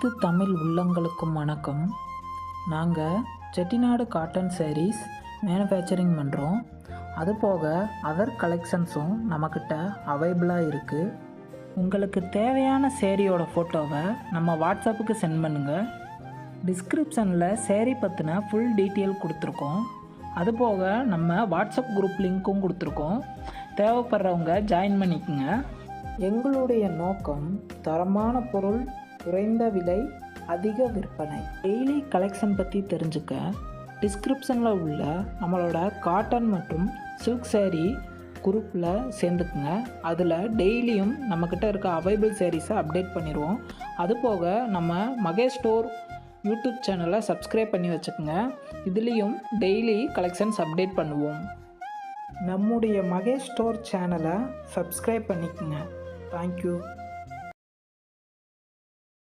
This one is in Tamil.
அனைத்து தமிழ் உள்ளங்களுக்கும் வணக்கம். நாங்கள் செட்டிநாடு காட்டன் சாரீஸ் மேனுஃபேக்சரிங் பண்ணுறோம். அதுபோக அதர் கலெக்ஷன்ஸும் நம்மக்கிட்ட அவைலபிளாக இருக்குது. உங்களுக்கு தேவையான சேரீயோட ஃபோட்டோவை நம்ம வாட்ஸ்அப்புக்கு சென்ட் பண்ணுங்கள். டிஸ்கிரிப்ஷனில் சேரீ பற்றின ஃபுல் டீட்டெயில் கொடுத்துருக்கோம். அதுபோக நம்ம வாட்ஸ்அப் குரூப் லிங்க்கும் கொடுத்துருக்கோம். தேவைப்படுறவங்க ஜாயின் பண்ணிக்கோங்க. எங்களுடைய நோக்கம் தரமான பொருள், குறைந்த விலை, அதிக விற்பனை. டெய்லி கலெக்ஷன் பற்றி தெரிஞ்சுக்க டிஸ்கிரிப்ஷனில் உள்ள நம்மளோட காட்டன் மற்றும் சில்க் சேரீ குரூப்பில் சேர்ந்துக்குங்க. அதில் டெய்லியும் நம்மக்கிட்ட இருக்க அவைலபிள் சேரீஸை அப்டேட் பண்ணிடுவோம். அதுபோக நம்ம மகேஷ் ஸ்டோர் யூடியூப் சேனலை சப்ஸ்கிரைப் பண்ணி வச்சுக்கோங்க. இதுலேயும் டெய்லி கலெக்ஷன்ஸ் அப்டேட் பண்ணுவோம். நம்முடைய மகேஷ் ஸ்டோர் சேனலை சப்ஸ்கிரைப் பண்ணிக்கோங்க. தேங்க்யூ.